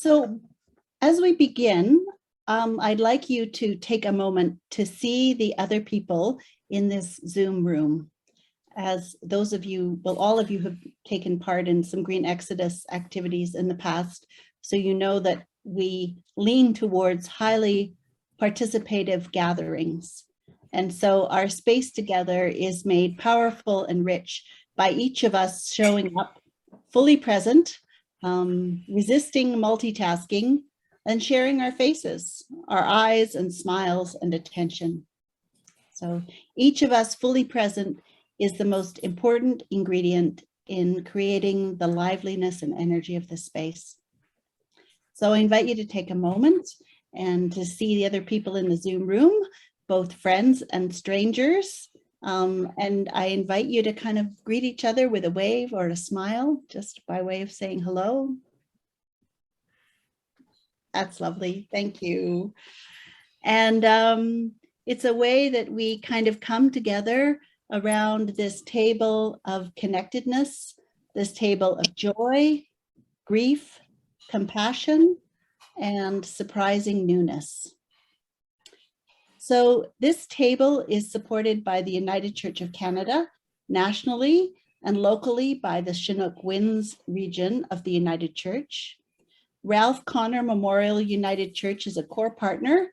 So as we begin, I'd like you to take a moment to see the other people in this Zoom room. As those of you, well, all of you have taken part in some Green Exodus activities in the past, so you know that we lean towards highly participative gatherings. And so our space together is made powerful and rich by each of us showing up fully present, resisting multitasking, and sharing our faces, our eyes and smiles and attention. So each of us fully present is the most important ingredient in creating the liveliness and energy of the space. So I invite you to take a moment and to see the other people in the Zoom room, both friends and strangers. And I invite you to kind of greet each other with a wave or a smile, just by way of saying hello. That's lovely, thank you. And it's a way that we kind of come together around this table of connectedness, this table of joy, grief, compassion, and surprising newness. So this table is supported by the United Church of Canada, nationally and locally by the Chinook Winds region of the United Church. Ralph Connor Memorial United Church is a core partner.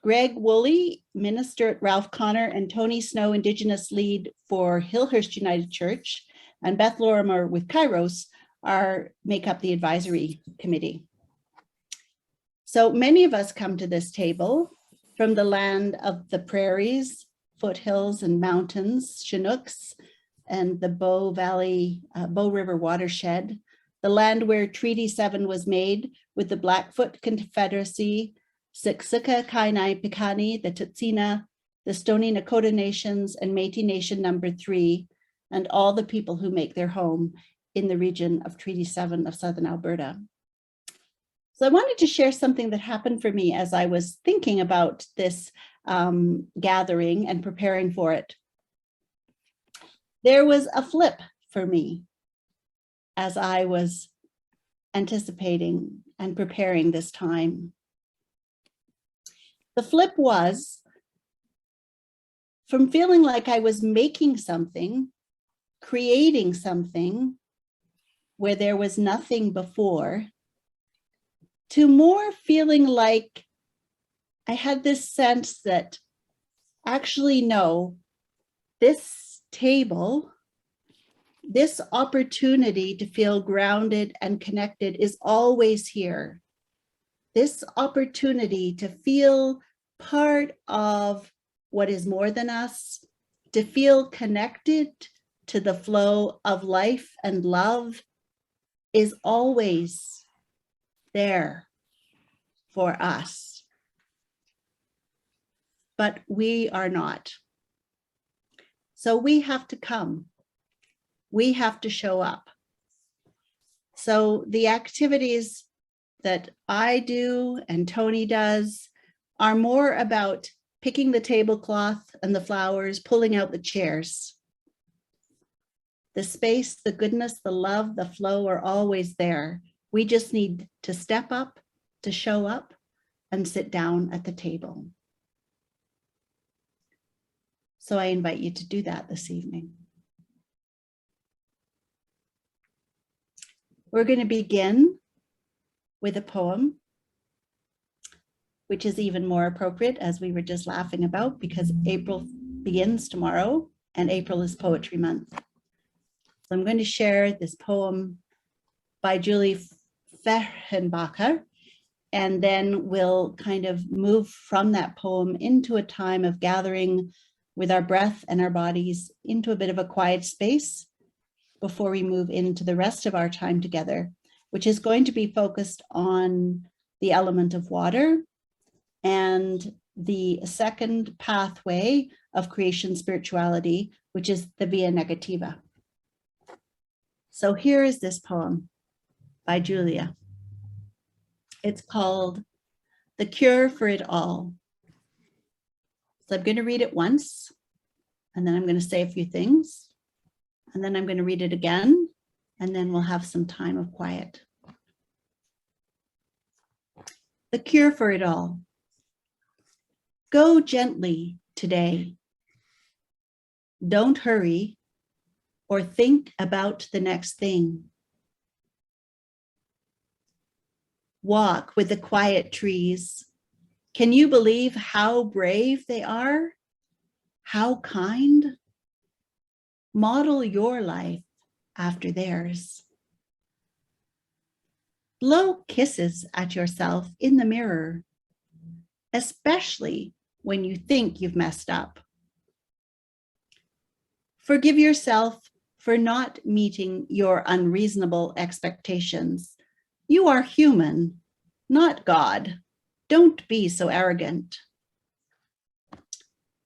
Greg Woolley, minister at Ralph Connor, and Tony Snow, Indigenous lead for Hillhurst United Church, and Beth Lorimer with Kairos make up the advisory committee. So many of us come to this table from the land of the prairies, foothills and mountains, Chinooks, and the Bow River watershed, the land where Treaty 7 was made with the Blackfoot Confederacy, Siksika, Kainai, Piikani, the Tsuut'ina, the Stoney Nakoda Nations, and Métis Nation number 3, and all the people who make their home in the region of Treaty 7 of Southern Alberta. So I wanted to share something that happened for me as I was thinking about this gathering and preparing for it. There was a flip for me as I was anticipating and preparing this time. The flip was from feeling like I was making something, creating something where there was nothing before, to more feeling like I had this sense that actually, no, this table, this opportunity to feel grounded and connected is always here. This opportunity to feel part of what is more than us, to feel connected to the flow of life and love is always there for us. But we are not. So we have to come. We have to show up. So the activities that I do and Tony does are more about picking the tablecloth and the flowers, pulling out the chairs. The space, the goodness, the love, the flow are always there. We just need to step up, to show up, and sit down at the table. So I invite you to do that this evening. We're going to begin with a poem, which is even more appropriate, as we were just laughing about, because April begins tomorrow and April is Poetry Month. So I'm going to share this poem by Julie Fehrenbacher, and then we'll kind of move from that poem into a time of gathering with our breath and our bodies into a bit of a quiet space before we move into the rest of our time together, which is going to be focused on the element of water and the second pathway of creation spirituality, which is the Via Negativa. So here is this poem by Julia. It's called The Cure for It All. So I'm going to read it once, and then I'm going to say a few things, and then I'm going to read it again, and then we'll have some time of quiet. The cure for it all. Go gently today. Don't hurry or think about the next thing. Walk with the quiet trees. Can you believe how brave they are? How kind? Model your life after theirs. Blow kisses at yourself in the mirror, especially when you think you've messed up. Forgive yourself for not meeting your unreasonable expectations. You are human, not God. Don't be so arrogant.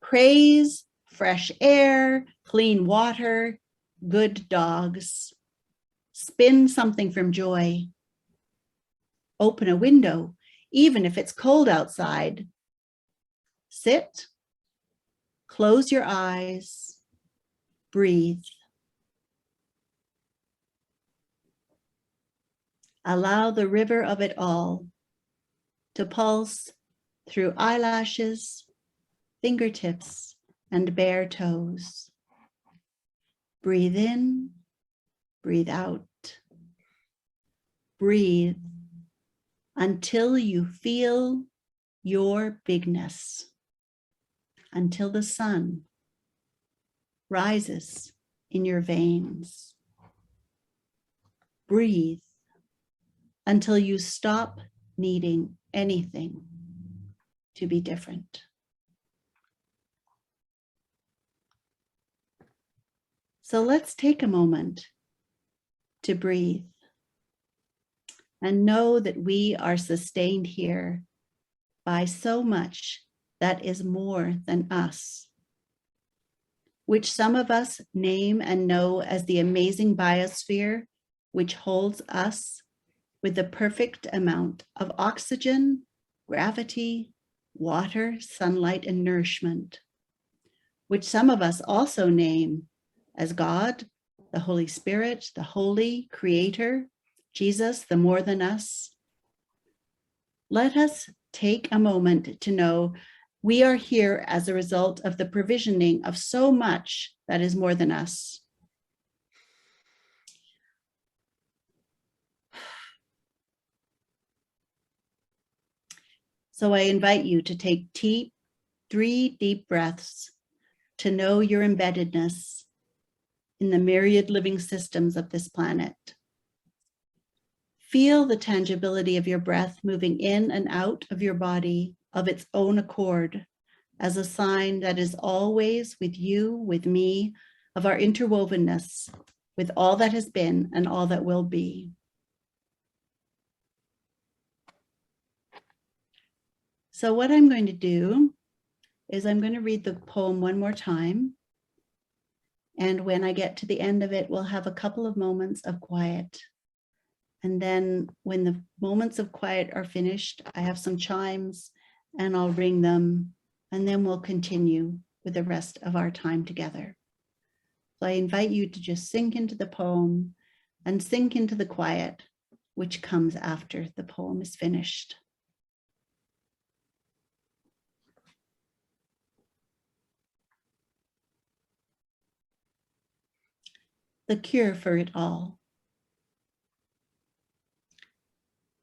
Praise fresh air, clean water, good dogs. Spin something from joy. Open a window, even if it's cold outside. Sit, close your eyes, breathe. Allow the river of it all to pulse through eyelashes, fingertips, and bare toes. Breathe in, breathe out. Breathe until you feel your bigness, until the sun rises in your veins. Breathe until you stop needing anything to be different. So let's take a moment to breathe and know that we are sustained here by so much that is more than us, which some of us name and know as the amazing biosphere, which holds us with the perfect amount of oxygen, gravity, water, sunlight, and nourishment, which some of us also name as God, the Holy Spirit, the Holy Creator, Jesus, the more than us. Let us take a moment to know we are here as a result of the provisioning of so much that is more than us. So I invite you to take 3 deep breaths to know your embeddedness in the myriad living systems of this planet. Feel the tangibility of your breath moving in and out of your body of its own accord as a sign that is always with you, with me, of our interwovenness with all that has been and all that will be. So what I'm going to do is I'm going to read the poem one more time. And when I get to the end of it, we'll have a couple of moments of quiet. And then when the moments of quiet are finished, I have some chimes and I'll ring them, and then we'll continue with the rest of our time together. So I invite you to just sink into the poem and sink into the quiet, which comes after the poem is finished. The cure for it all.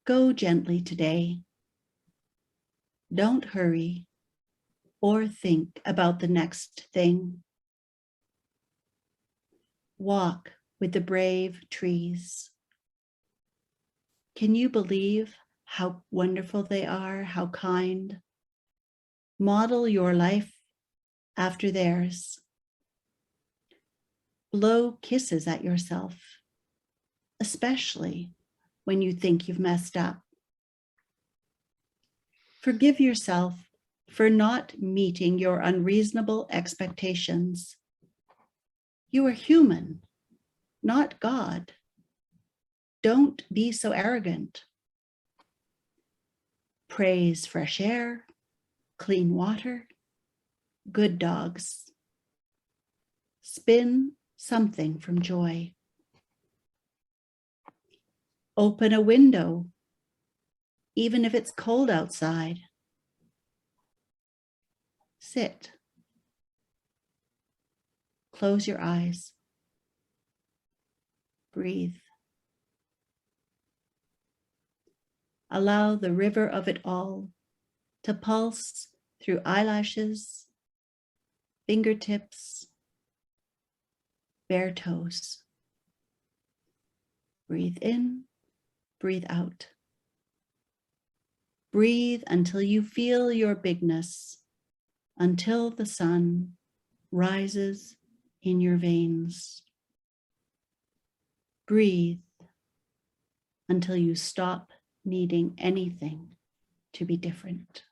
Go gently today. Don't hurry or think about the next thing. Walk with the brave trees. Can you believe how wonderful they are, how kind? Model your life after theirs. Blow kisses at yourself, especially when you think you've messed up. Forgive yourself for not meeting your unreasonable expectations. You are human, not God. Don't be so arrogant. Praise fresh air, clean water, good dogs. Spin something from joy. Open a window, even if it's cold outside. Sit. Close your eyes. Breathe. Allow the river of it all to pulse through eyelashes, fingertips, bare toes. Breathe in, breathe out. Breathe until you feel your bigness, until the sun rises in your veins. Breathe until you stop needing anything to be different.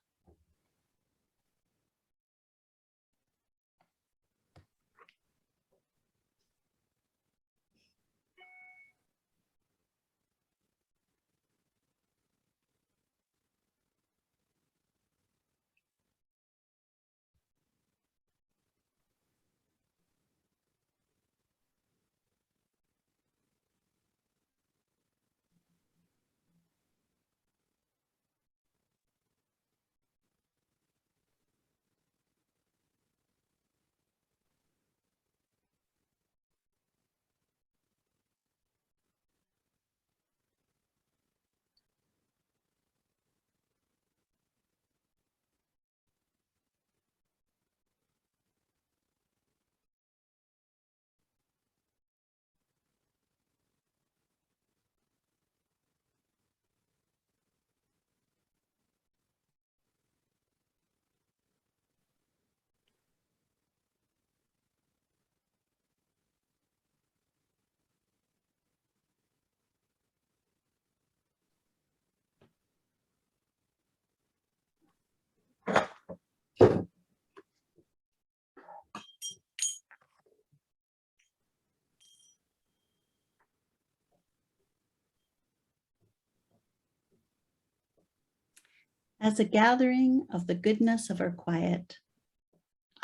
As a gathering of the goodness of our quiet,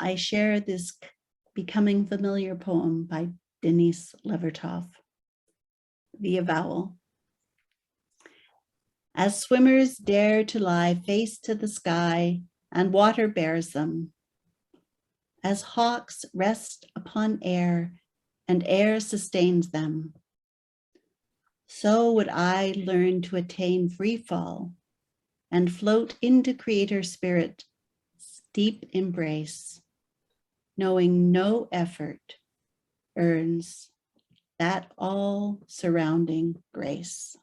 I share this becoming familiar poem by Denise Levertov, The Avowal. As swimmers dare to lie face to the sky and water bears them, as hawks rest upon air and air sustains them, so would I learn to attain free fall and float into Creator Spirit's deep embrace, knowing no effort earns that all surrounding grace.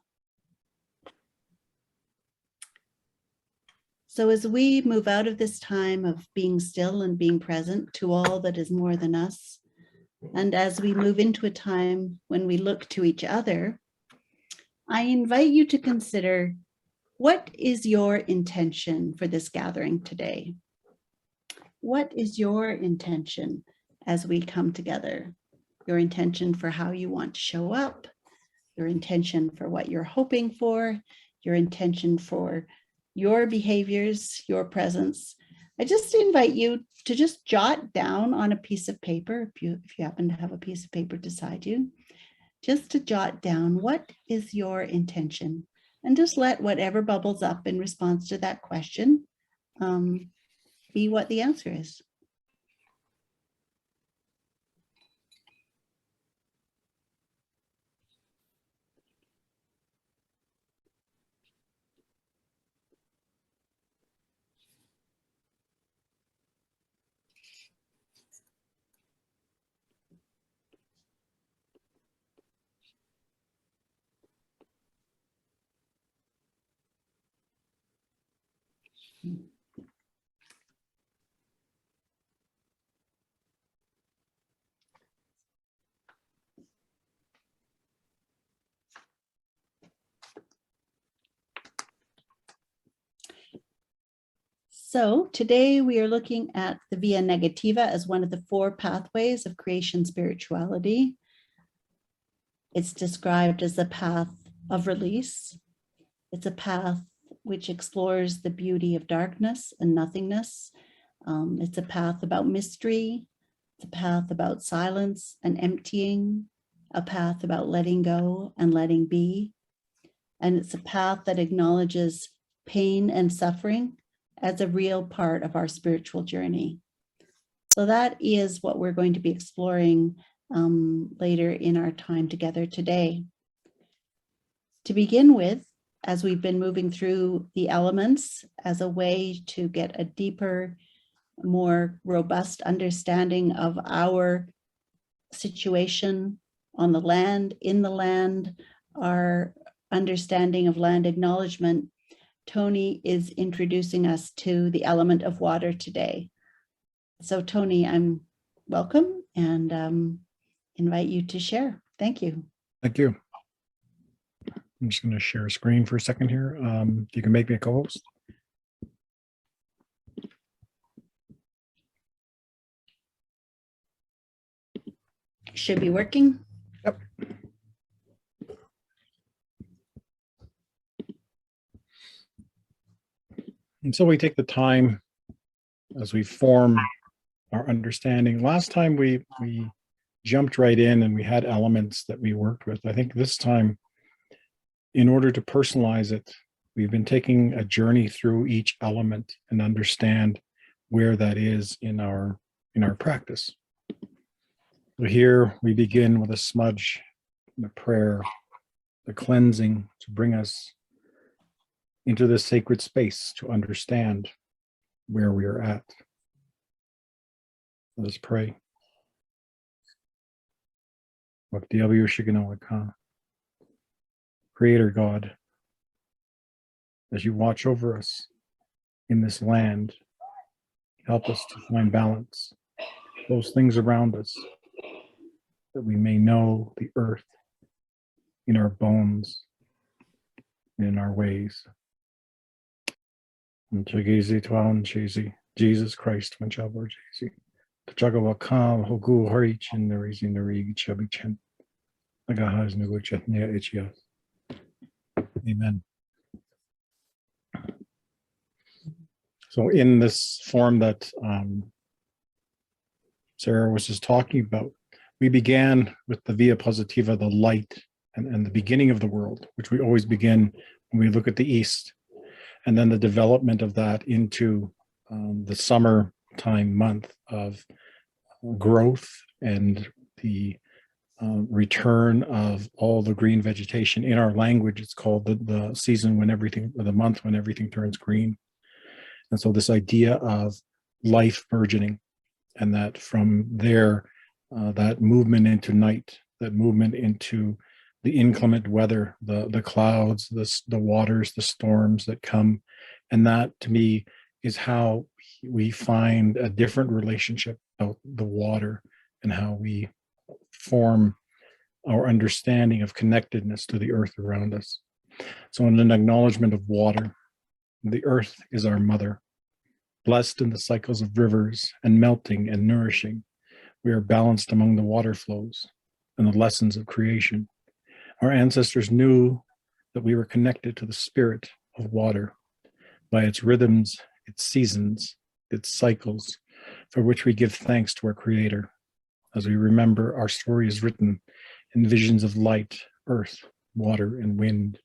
So as we move out of this time of being still and being present to all that is more than us, and as we move into a time when we look to each other, I invite you to consider, what is your intention for this gathering today? What is your intention as we come together? Your intention for how you want to show up, your intention for what you're hoping for, your intention for your behaviors, your presence. I just invite you to just jot down on a piece of paper, if you happen to have a piece of paper beside you, just to jot down, what is your intention? And just let whatever bubbles up in response to that question be what the answer is. So today we are looking at the Via Negativa as one of the 4 pathways of creation spirituality. It's described as a path of release. It's a path which explores the beauty of darkness and nothingness. It's a path about mystery. It's a path about silence and emptying, a path about letting go and letting be. And it's a path that acknowledges pain, and suffering as a real part of our spiritual journey. So that is what we're going to be exploring later in our time together today. To begin with, as we've been moving through the elements as a way to get a deeper, more robust understanding of our situation on the land, in the land, our understanding of land acknowledgement, Tony is introducing us to the element of water today. So Tony, I'm welcome and invite you to share. Thank you. Thank you. I'm just going to share a screen for a second here. You can make me a co-host. Should be working. Yep. And so we take the time as we form our understanding. Last time we jumped right in and we had elements that we worked with. I think this time, in order to personalize it, we've been taking a journey through each element and understand where that is in our practice. So here we begin with a smudge, the prayer, the cleansing to bring us into this sacred space to understand where we are at. Let us pray. Creator God, as you watch over us in this land, help us to find balance, those things around us, that we may know the earth in our bones, in our ways. Jesus Christ, when Chabor Jezi, Chagawakam, Hogu, Harich, and the Rizi Narig, Chabichan, Nagahas, Nuguchet, Nea Ichias. Amen. So in this form that Sarah was just talking about, we began with the via positiva, the light and the beginning of the world, which we always begin when we look at the East, and then the development of that into the summertime month of growth and the return of all the green vegetation. In our language, it's called the season when everything, or the month when everything turns green. And so this idea of life burgeoning, and that from there, that movement into night, that movement into the inclement weather, the clouds, the waters, the storms that come. And that to me is how we find a different relationship about the water and how we form our understanding of connectedness to the earth around us. So in an acknowledgement of water, the earth is our mother, blessed in the cycles of rivers and melting and nourishing. We are balanced among the water flows and the lessons of creation. Our ancestors knew that we were connected to the spirit of water by its rhythms, its seasons, its cycles, for which we give thanks to our Creator. As we remember, our story is written in visions of light, earth, water, and wind.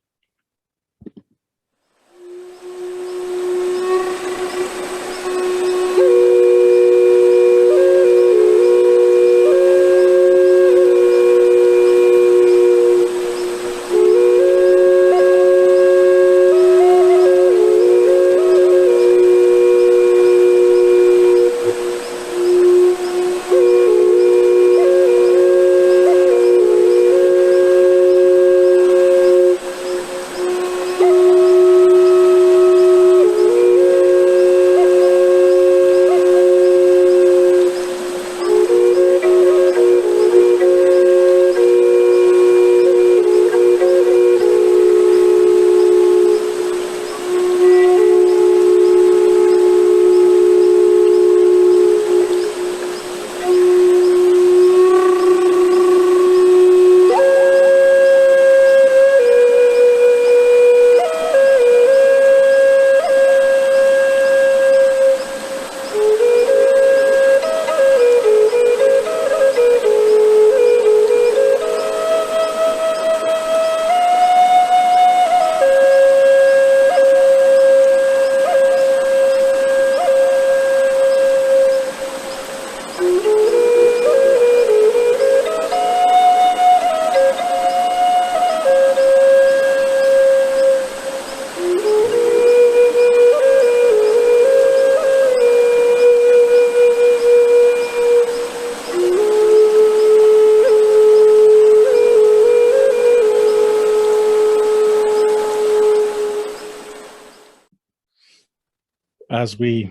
as we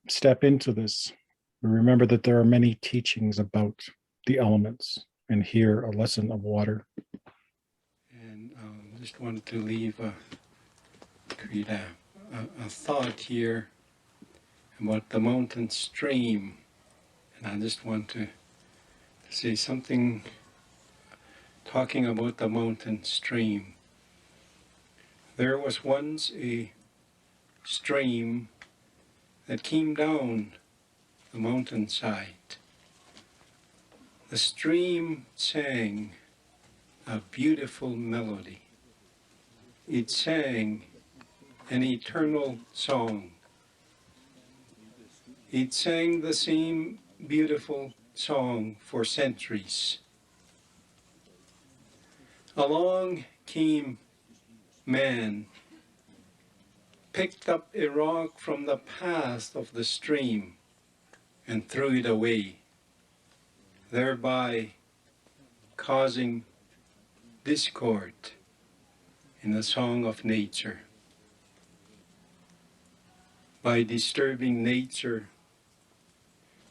step into this, we remember that there are many teachings about the elements, and here a lesson of water. And just want to create a thought here about the mountain stream. And I just want to say something talking about the mountain stream. There was once a stream that came down the mountainside. The stream sang a beautiful melody. It sang an eternal song. It sang the same beautiful song for centuries. Along came man, picked up a rock from the path of the stream and threw it away, thereby causing discord in the song of nature. By disturbing nature,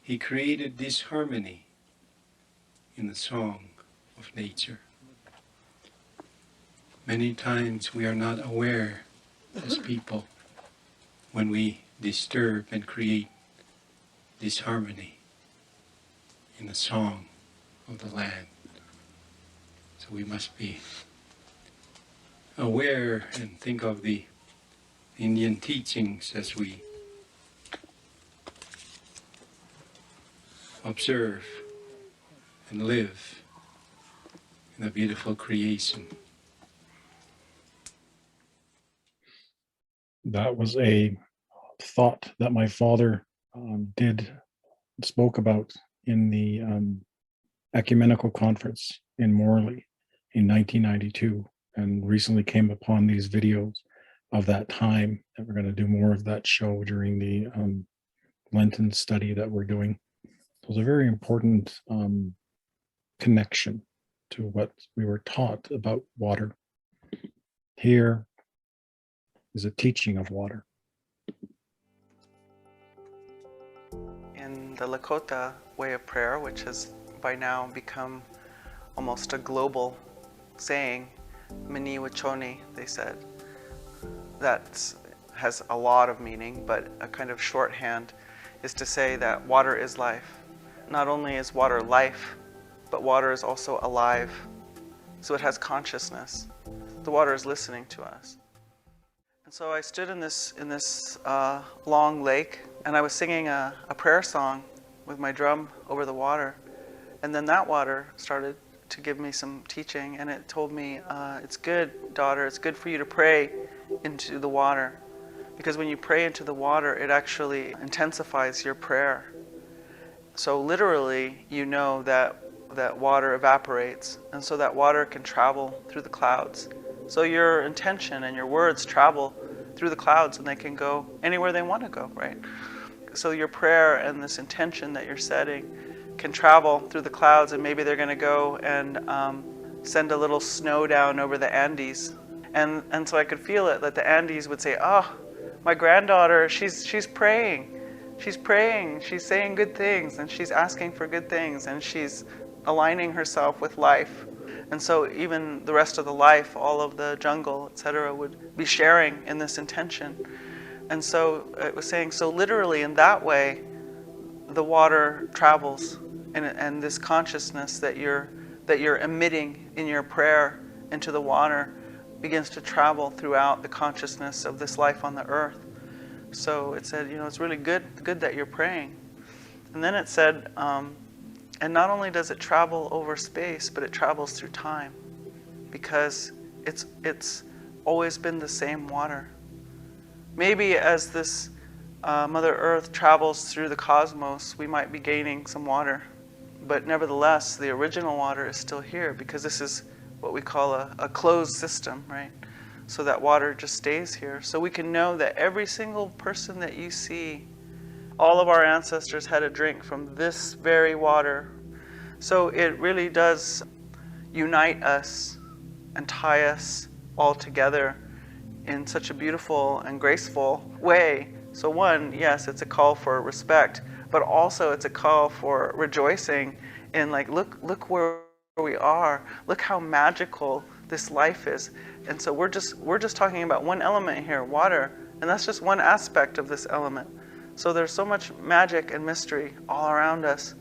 he created disharmony in the song of nature. Many times we are not aware as people when we disturb and create disharmony in the song of the land. So we must be aware and think of the Indian teachings as we observe and live in the beautiful creation. That was a thought that my father spoke about in the ecumenical conference in Morley in 1992, and recently came upon these videos of that time. And we're going to do more of that show during the Lenten study that we're doing. It was a very important connection to what we were taught about water. Here is a teaching of water. In the Lakota way of prayer, which has by now become almost a global saying, Mani Wachoni, they said, that has a lot of meaning, but a kind of shorthand is to say that water is life. Not only is water life, but water is also alive. So it has consciousness. The water is listening to us. And so I stood in this long lake, and I was singing a prayer song with my drum over the water. And then that water started to give me some teaching, and it told me, it's good, daughter, it's good for you to pray into the water. Because when you pray into the water, it actually intensifies your prayer. So literally, you know that water evaporates, and so that water can travel through the clouds. So your intention and your words travel through the clouds, and they can go anywhere they want to go, right? So your prayer and this intention that you're setting can travel through the clouds, and maybe they're going to go and send a little snow down over the Andes. And so I could feel it, that the Andes would say, oh, my granddaughter, she's praying. She's praying, she's saying good things, and she's asking for good things, and she's aligning herself with life. And so even the rest of the life, all of the jungle, etc., would be sharing in this intention. And so it was saying, so literally in that way, the water travels, and this consciousness that you're emitting in your prayer into the water begins to travel throughout the consciousness of this life on the earth. So it said, it's really good that you're praying. And then it said, and not only does it travel over space, but it travels through time, because it's always been the same water. Maybe as this Mother Earth travels through the cosmos, we might be gaining some water, but nevertheless, the original water is still here, because this is what we call a closed system, right? So that water just stays here. So we can know that every single person that you see, all of our ancestors had a drink from this very water. So it really does unite us and tie us all together in such a beautiful and graceful way, So one, yes, it's a call for respect, but also it's a call for rejoicing in like, look where we are. Look how magical this life is. And so we're just talking about one element here, water, and that's just one aspect of this element. So there's so much magic and mystery all around us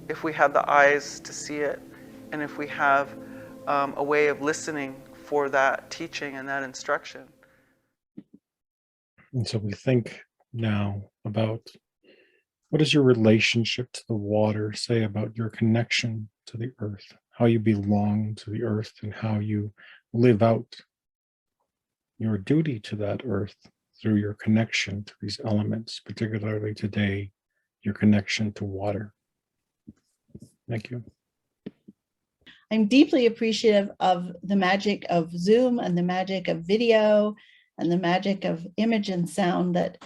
if we have the eyes to see it, and if we have a way of listening for that teaching and that instruction. And so we think now about, what does your relationship to the water say about your connection to the earth, how you belong to the earth, and how you live out your duty to that earth through your connection to these elements, particularly today, your connection to water. Thank you. I'm deeply appreciative of the magic of Zoom and the magic of video and the magic of image and sound that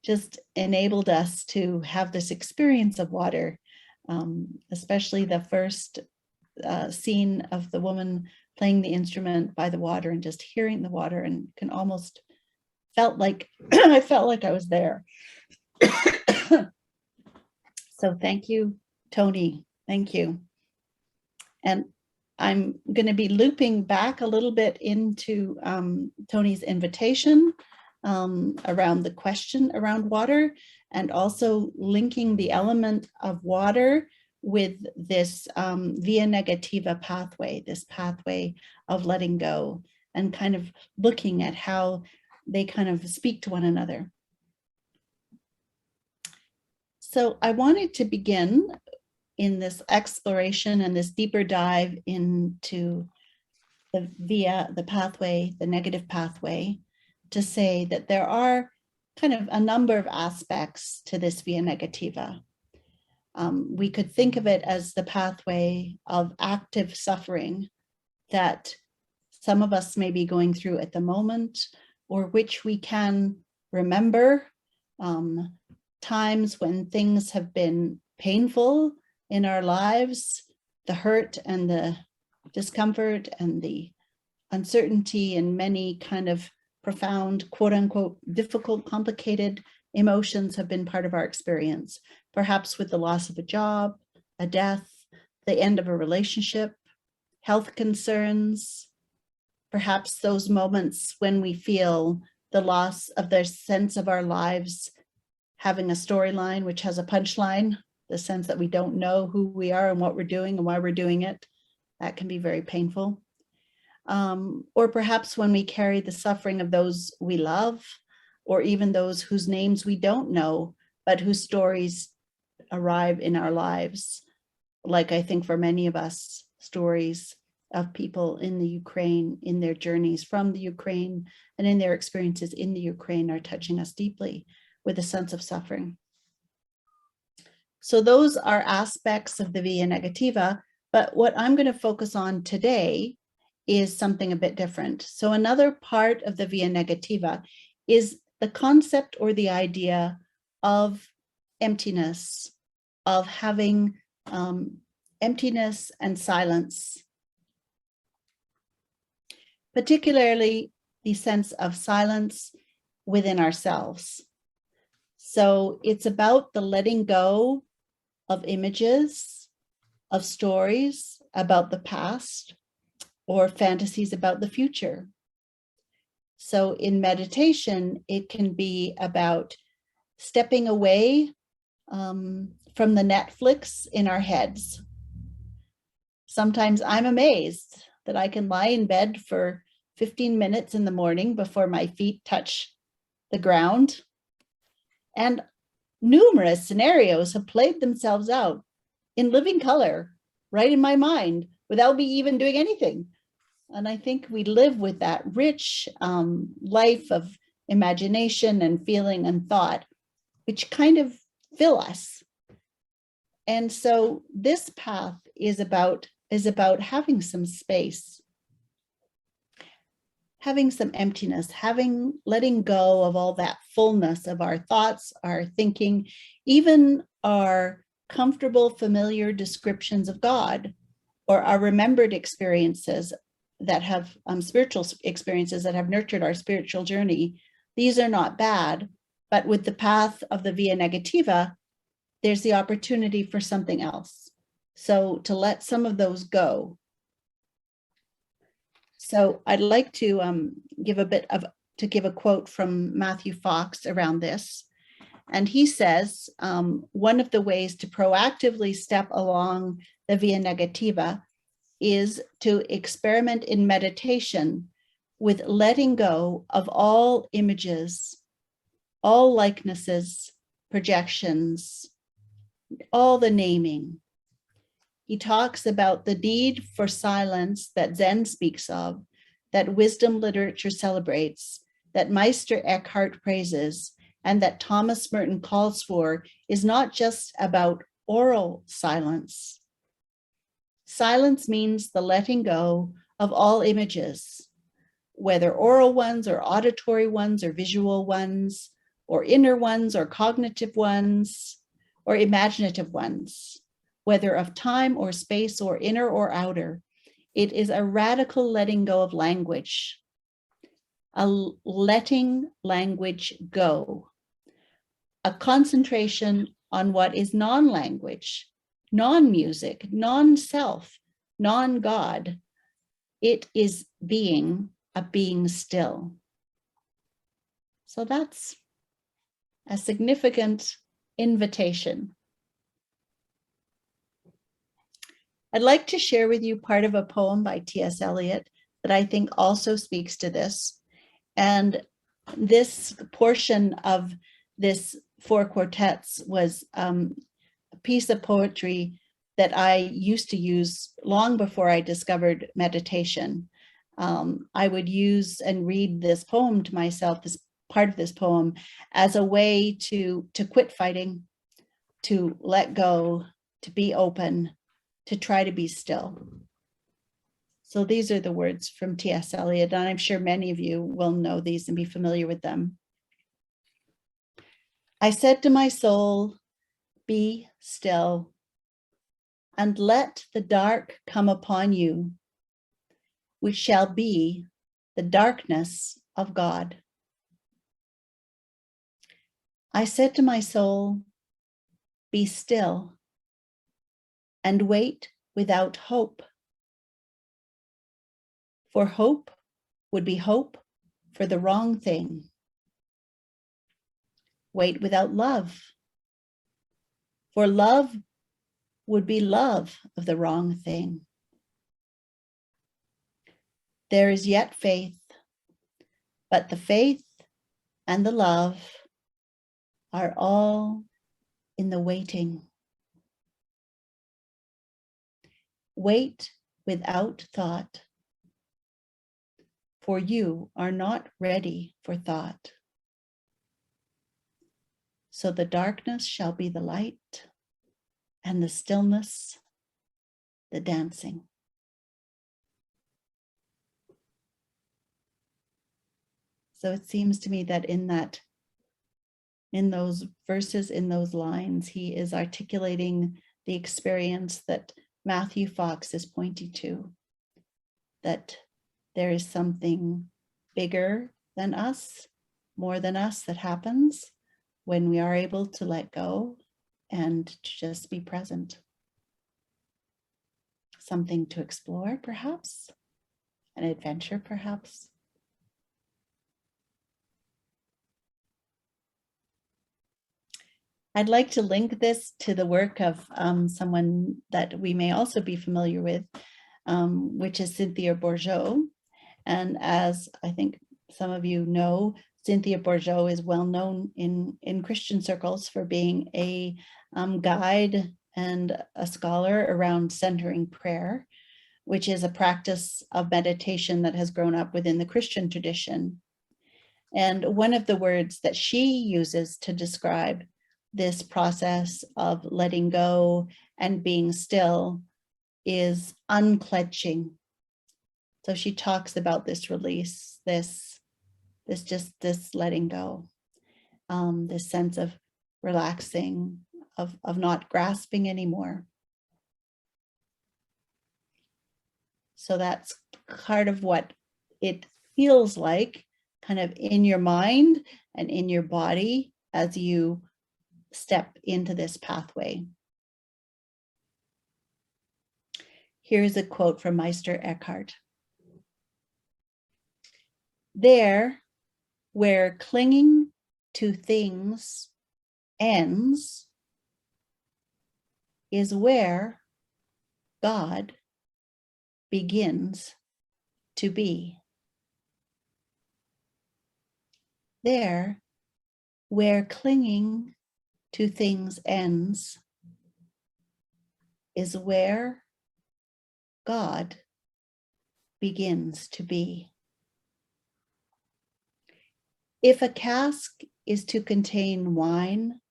just enabled us to have this experience of water, especially the first scene of the woman playing the instrument by the water and just hearing the water, and can almost felt like I felt like I was there. So thank you, Tony. Thank you. And I'm going to be looping back a little bit into Tony's invitation around the question around water, and also linking the element of water with this via negativa pathway, this pathway of letting go, and kind of looking at how they kind of speak to one another. So I wanted to begin in this exploration and this deeper dive into the pathway, the negative pathway, to say that there are kind of a number of aspects to this via negativa. We could think of it as the pathway of active suffering that some of us may be going through at the moment, or which we can remember times when things have been painful in our lives, the hurt and the discomfort and the uncertainty and many kind of profound, quote unquote, difficult, complicated emotions have been part of our experience, perhaps with the loss of a job, a death, the end of a relationship, health concerns, perhaps those moments when we feel the loss of the sense of our lives having a storyline which has a punchline, the sense that we don't know who we are and what we're doing and why we're doing it. That can be very painful. Or perhaps when we carry the suffering of those we love, or even those whose names we don't know, but whose stories arrive in our lives. Like I think for many of us, stories of people in the Ukraine, in their journeys from the Ukraine, and in their experiences in the Ukraine are touching us deeply with a sense of suffering. So those are aspects of the via negativa, but what I'm going to focus on today is something a bit different. So another part of the via negativa is the concept or the idea of emptiness, of having emptiness and silence, particularly the sense of silence within ourselves. So it's about the letting go of images, of stories about the past, or fantasies about the future. So in meditation, it can be about stepping away from the Netflix in our heads. Sometimes I'm amazed that I can lie in bed for 15 minutes in the morning before my feet touch the ground. And numerous scenarios have played themselves out in living color, right in my mind, without me even doing anything. And I think we live with that rich life of imagination and feeling and thought, which kind of fill us. And so this path is about having some space, having some emptiness, letting go of all that fullness of our thoughts, our thinking, even our comfortable, familiar descriptions of God, or our remembered experiences that have spiritual experiences that have nurtured our spiritual journey. These are not bad, But with the path of the via negativa, there's the opportunity for something else. So to let some of those go. So I'd like to give a quote from Matthew Fox around this. And he says, one of the ways to proactively step along the via negativa is to experiment in meditation with letting go of all images, all likenesses, projections, all the naming. He talks about the need for silence that Zen speaks of, that wisdom literature celebrates, that Meister Eckhart praises, and that Thomas Merton calls for, is not just about oral silence. Silence means the letting go of all images, whether oral ones or auditory ones or visual ones, or inner ones or cognitive ones, or imaginative ones, whether of time or space or inner or outer. It is a radical letting go of language, a letting language go, a concentration on what is non-language, non-music, non-self, non-God. It is being, a being still. So that's a significant invitation. I'd like to share with you part of a poem by T.S. Eliot that I think also speaks to this. And this portion of this 4 quartets was a piece of poetry that I used to use long before I discovered meditation. I would use and read this poem to myself, this part of this poem, as a way to quit fighting, to let go, to be open, to try to be still. So these are the words from T.S. Eliot, and I'm sure many of you will know these and be familiar with them. I said to my soul, be still, and let the dark come upon you, which shall be the darkness of God. I said to my soul, be still, and wait without hope. For hope would be hope for the wrong thing. Wait without love. For love would be love of the wrong thing. There is yet faith, but the faith and the love are all in the waiting. Wait without thought, for you are not ready for thought. So the darkness shall be the light, and the stillness, the dancing. So it seems to me that in those verses, in those lines, he is articulating the experience that Matthew Fox is pointing to, that there is something bigger than us, more than us, that happens when we are able to let go and to just be present. Something to explore, perhaps, an adventure, perhaps. I'd like to link this to the work of someone that we may also be familiar with, which is Cynthia Bourgeault. And as I think some of you know, Cynthia Bourgeault is well known in Christian circles for being a guide and a scholar around centering prayer, which is a practice of meditation that has grown up within the Christian tradition. And one of the words that she uses to describe this process of letting go and being still is unclenching. So she talks about this release, this letting go, this sense of relaxing, of not grasping anymore. So that's part of what it feels like, kind of in your mind and in your body, as you step into this pathway. Here's a quote from Meister Eckhart. There, where clinging to things ends, is where God begins to be. There, where clinging to things ends, is where God begins to be. If a cask is to contain wine,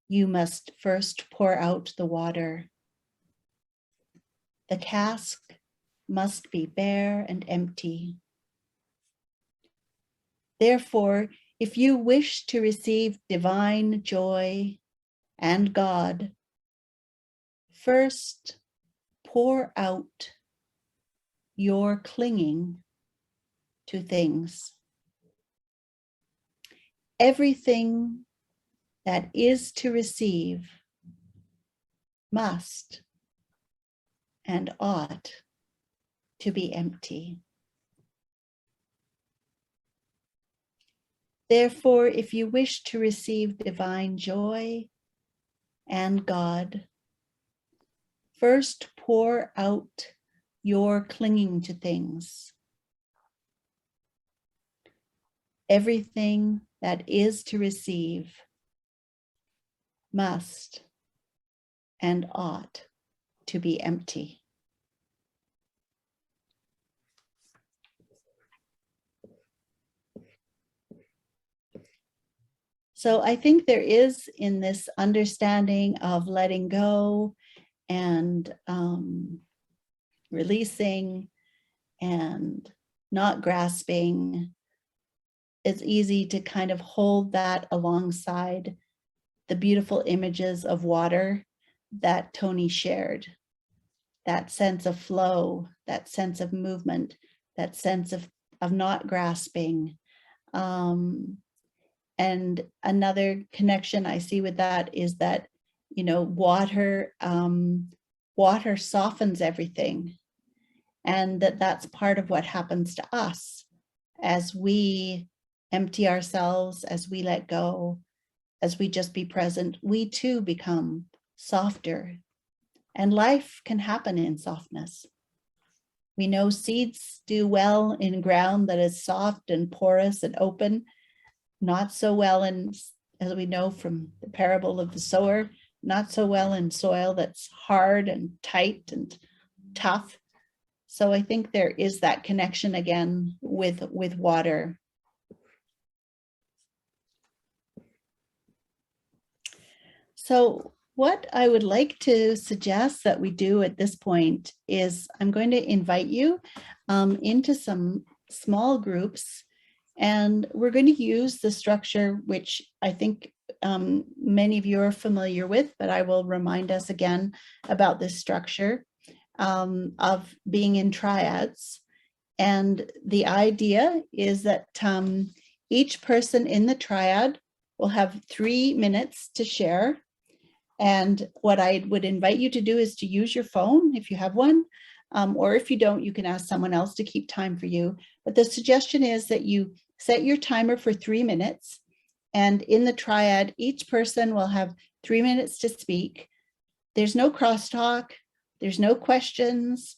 you must first pour out the water. The cask must be bare and empty. Therefore, if you wish to receive divine joy and God, first pour out your clinging to things. Everything that is to receive must and ought to be empty. Therefore, if you wish to receive divine joy and God, first pour out your clinging to things. Everything that is to receive must and ought to be empty. So I think there is in this understanding of letting go and releasing and not grasping, it's easy to kind of hold that alongside the beautiful images of water that Tony shared. That sense of flow, that sense of movement, that sense of not grasping. And another connection I see with that is that, you know, water softens everything. And that's part of what happens to us as we empty ourselves, as we let go, as we just be present, we too become softer. And life can happen in softness. We know seeds do well in ground that is soft and porous and open, not so well in, as we know from the parable of the sower, not so well in soil that's hard and tight and tough. So I think there is that connection again with water. So what I would like to suggest that we do at this point is I'm going to invite you into some small groups, and we're going to use the structure which I think many of you are familiar with, but I will remind us again about this structure of being in triads. And the idea is that each person in the triad will have 3 minutes to share. And what I would invite you to do is to use your phone if you have one, or if you don't, you can ask someone else to keep time for you. But the suggestion is that you set your timer for 3 minutes. And in the triad, each person will have 3 minutes to speak. There's no crosstalk, there's no questions,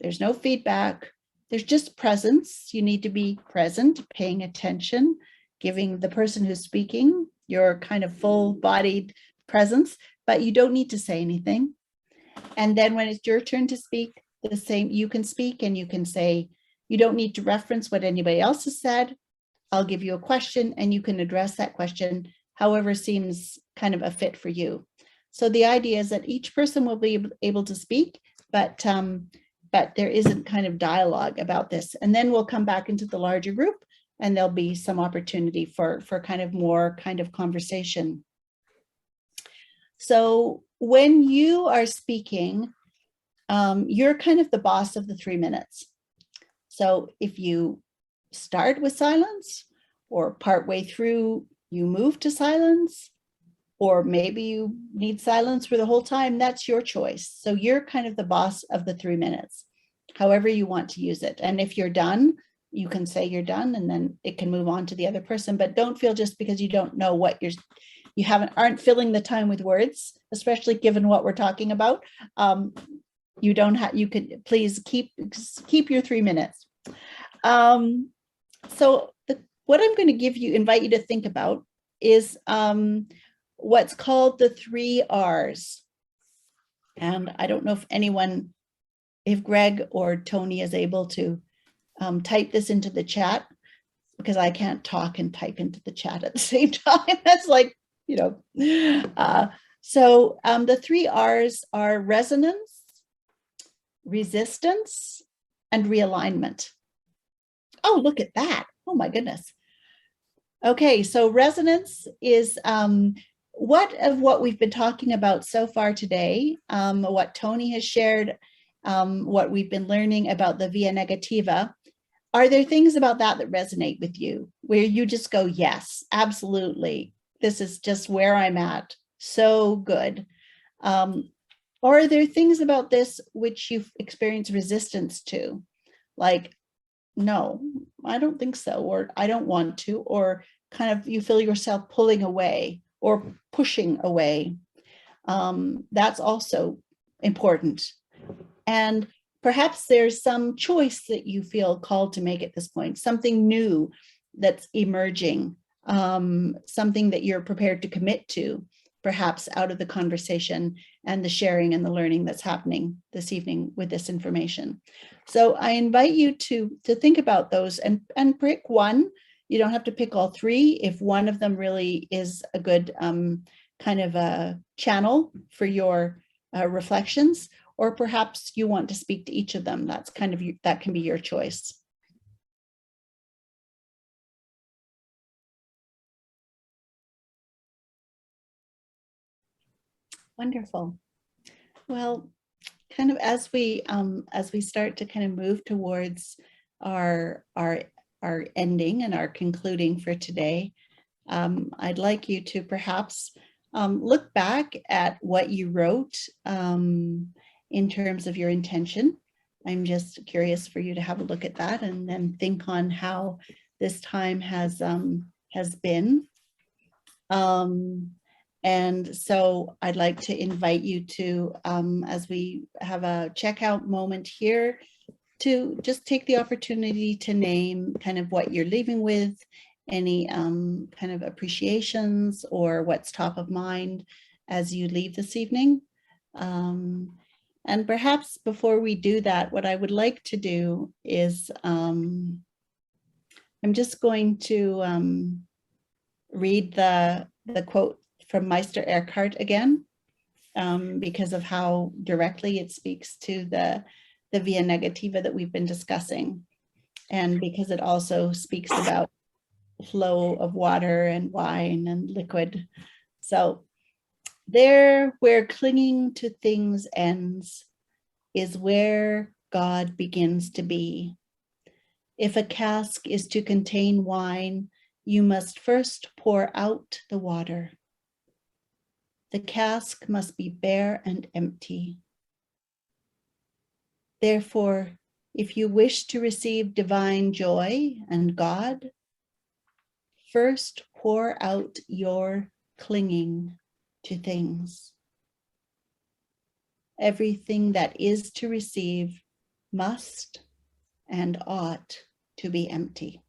there's no feedback, there's just presence. You need to be present, paying attention, giving the person who's speaking your kind of full-bodied presence, but you don't need to say anything. And then when it's your turn to speak, the same, you can speak and you can say, you don't need to reference what anybody else has said. I'll give you a question and you can address that question however seems kind of a fit for you. So the idea is that each person will be able to speak, but there isn't kind of dialogue about this. And then we'll come back into the larger group and there'll be some opportunity for kind of more kind of conversation. So when you are speaking, you're kind of the boss of the 3 minutes. So if you start with silence or partway through, you move to silence, or maybe you need silence for the whole time. That's your choice. So you're kind of the boss of the 3 minutes, however you want to use it. And if you're done, you can say you're done, and then it can move on to the other person. But don't feel just because you don't know what aren't filling the time with words, especially given what we're talking about. You don't have, you could please keep your 3 minutes. So what I'm going to invite you to think about is what's called the 3 R's. And I don't know if Greg or Tony is able to type this into the chat, because I can't talk and type into the chat at the same time. That's like, so the 3 R's are resonance, resistance, and realignment. Oh, look at that. Oh my goodness. Okay, so resonance is what we've been talking about so far today, what Tony has shared, what we've been learning about the Via Negativa. Are there things about that resonate with you, where you just go, yes, absolutely, this is just where I'm at, so good? Or are there things about this which you've experienced resistance to, like, no, I don't think so, or I don't want to, or kind of you feel yourself pulling away or pushing away? That's also important. And perhaps there's some choice that you feel called to make at this point, something new that's emerging, something that you're prepared to commit to, perhaps out of the conversation and the sharing and the learning that's happening this evening with this information. So I invite you to think about those and pick one. You don't have to pick all 3. If one of them really is a good kind of a channel for your reflections, or perhaps you want to speak to each of them, that can be your choice. Wonderful. Well, kind of as we start to kind of move towards our ending and our concluding for today, I'd like you to perhaps look back at what you wrote in terms of your intention. I'm just curious for you to have a look at that and then think on how this time has been. And so I'd like to invite you to, as we have a checkout moment here, to just take the opportunity to name kind of what you're leaving with, any kind of appreciations or what's top of mind as you leave this evening. And perhaps before we do that, what I would like to do is I'm just going to read the quote from Meister Eckhart again, because of how directly it speaks to the Via Negativa that we've been discussing, and because it also speaks about flow of water and wine and liquid. So, there where clinging to things ends is where God begins to be. If a cask is to contain wine, you must first pour out the water. The cask must be bare and empty. Therefore, if you wish to receive divine joy and God, first pour out your clinging to things. Everything that is to receive must and ought to be empty.